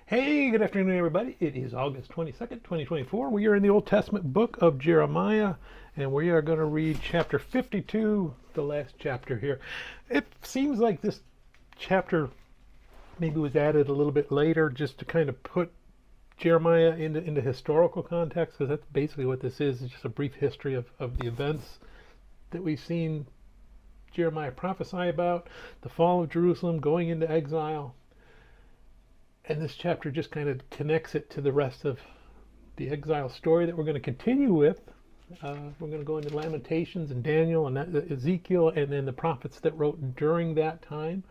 Hey, good afternoon, everybody. It is August 22nd, 2024. We are in the Old Testament book of Jeremiah, and we are going to read chapter 52, the last chapter here. It seems like this chapter maybe was added a little bit later just to kind of put Jeremiah into historical context, because that's basically what this is. It's just a brief history of the events that we've seen Jeremiah prophesy about, the fall of Jerusalem, going into exile. And this chapter just kind of connects it to the rest of the exile story that we're going to continue with. We're going to go into Lamentations and Daniel and Ezekiel and then the prophets that wrote during that time.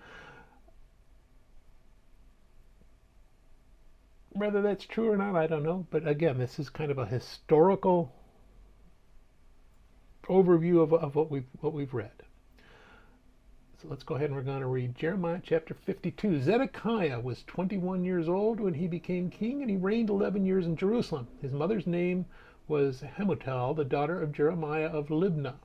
Whether that's true or not, I don't know. But again, this is kind of a historical overview of what we've read. So let's go ahead and we're going to read Jeremiah chapter 52. Zedekiah was 21 years old when he became king, and he reigned 11 years in Jerusalem. His mother's name was Hamutal, the daughter of Jeremiah of Libnah.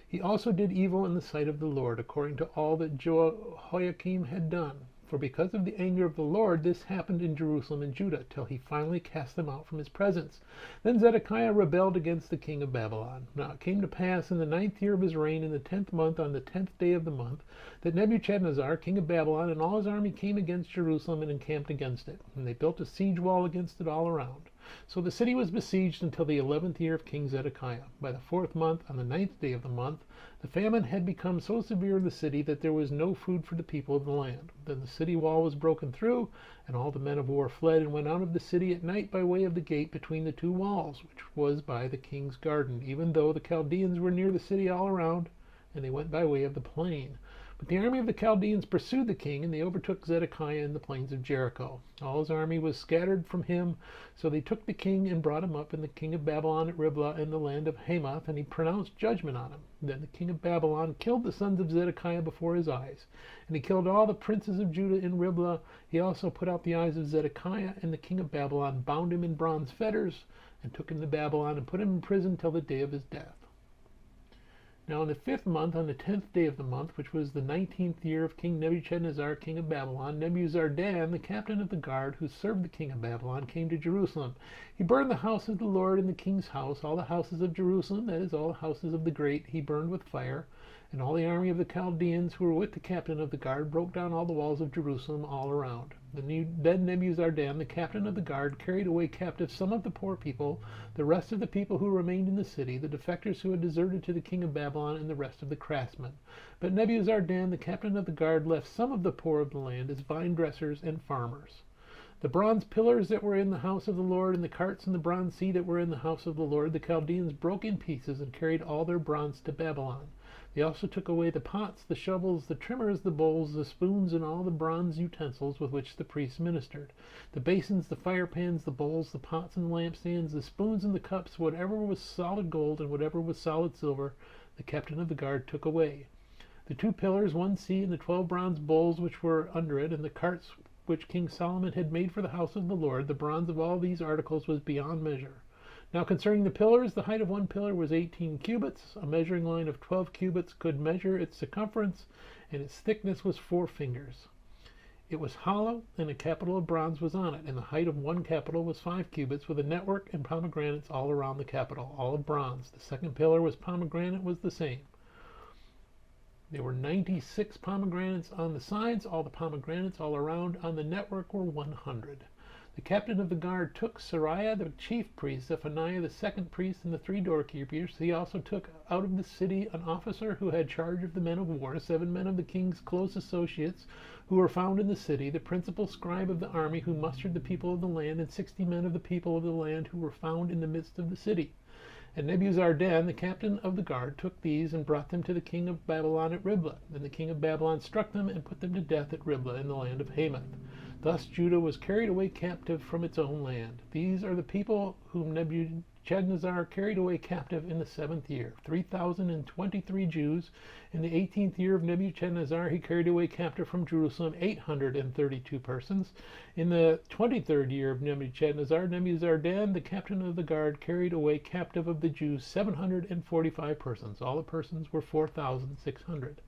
He also did evil in the sight of the Lord, according to all that Jehoiakim had done. For because of the anger of the Lord, this happened in Jerusalem and Judah, till he finally cast them out from his presence. Then Zedekiah rebelled against the king of Babylon. Now it came to pass in the 9th year of his reign, in the 10th month, on the 10th day of the month, that Nebuchadnezzar, king of Babylon, and all his army came against Jerusalem and encamped against it. And they built a siege wall against it all around. So the city was besieged until the 11th year of King Zedekiah. By the 4th month, on the 9th day of the month, the famine had become so severe in the city that there was no food for the people of the land. Then the city wall was broken through, and all the men of war fled and went out of the city at night by way of the gate between the two walls, which was by the king's garden, even though the Chaldeans were near the city all around, and they went by way of the plain. But the army of the Chaldeans pursued the king, and they overtook Zedekiah in the plains of Jericho. All his army was scattered from him, so they took the king and brought him up in the king of Babylon at Riblah in the land of Hamath, and he pronounced judgment on him. Then the king of Babylon killed the sons of Zedekiah before his eyes, and he killed all the princes of Judah in Riblah. He also put out the eyes of Zedekiah, and the king of Babylon bound him in bronze fetters, and took him to Babylon, and put him in prison till the day of his death. Now in the 5th month, on the 10th day of the month, which was the 19th year of King Nebuchadnezzar, king of Babylon, Nebuzaradan, the captain of the guard, who served the king of Babylon, came to Jerusalem. He burned the house of the Lord and the king's house, all the houses of Jerusalem, that is, all the houses of the great, he burned with fire. And all the army of the Chaldeans who were with the captain of the guard broke down all the walls of Jerusalem all around. Then Nebuzaradan, the captain of the guard, carried away captive some of the poor people, the rest of the people who remained in the city, the defectors who had deserted to the king of Babylon, and the rest of the craftsmen. But Nebuzaradan, the captain of the guard, left some of the poor of the land as vine dressers and farmers. The bronze pillars that were in the house of the Lord, and the carts and the bronze sea that were in the house of the Lord, the Chaldeans broke in pieces and carried all their bronze to Babylon. They also took away the pots, the shovels, the trimmers, the bowls, the spoons, and all the bronze utensils with which the priests ministered. The basins, the fire pans, the bowls, the pots and lampstands, the spoons and the cups, whatever was solid gold and whatever was solid silver, the captain of the guard took away. The 2 pillars, 1 sea, and the 12 bronze bowls which were under it, and the carts which King Solomon had made for the house of the Lord, the bronze of all these articles was beyond measure. Now concerning the pillars, the height of one pillar was 18 cubits. A measuring line of 12 cubits could measure its circumference, and its thickness was 4 fingers. It was hollow, and a capital of bronze was on it, and the height of one capital was 5 cubits, with a network and pomegranates all around the capital, all of bronze. The second pillar was pomegranate was the same. There were 96 pomegranates on the sides. All the pomegranates all around on the network were 100. The captain of the guard took Seraiah the chief priest, Zephaniah the second priest, and the 3 doorkeepers. He also took out of the city an officer who had charge of the men of war, 7 men of the king's close associates who were found in the city, the principal scribe of the army who mustered the people of the land, and 60 men of the people of the land who were found in the midst of the city. And Nebuzaradan, the captain of the guard, took these and brought them to the king of Babylon at Riblah. Then the king of Babylon struck them and put them to death at Riblah in the land of Hamath. Thus Judah was carried away captive from its own land. These are the people whom Nebuchadnezzar carried away captive in the 7th year, 3,023 Jews. In the 18th year of Nebuchadnezzar he carried away captive from Jerusalem 832 persons. In the 23rd year of Nebuchadnezzar, Nebuzaradan, the captain of the guard, carried away captive of the Jews 745 persons. All the persons were 4,600.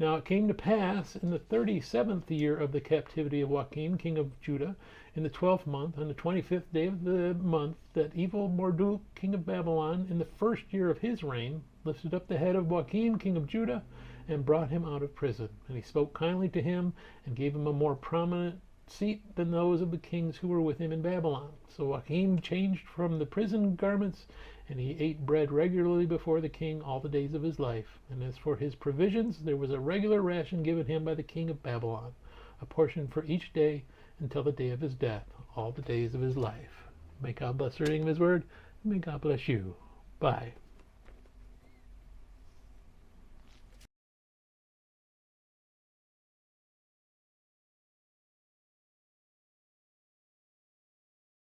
Now it came to pass in the 37th year of the captivity of Joachim, king of Judah, in the 12th month, on the 25th day of the month, that evil Marduk, king of Babylon, in the first year of his reign, lifted up the head of Joachim, king of Judah, and brought him out of prison. And he spoke kindly to him, and gave him a more prominent seat than those of the kings who were with him in Babylon. So Joachim changed from the prison garments, and he ate bread regularly before the king all the days of his life. And as for his provisions, there was a regular ration given him by the king of Babylon, a portion for each day until the day of his death, all the days of his life. May God bless the reading of his word, and may God bless you. Bye.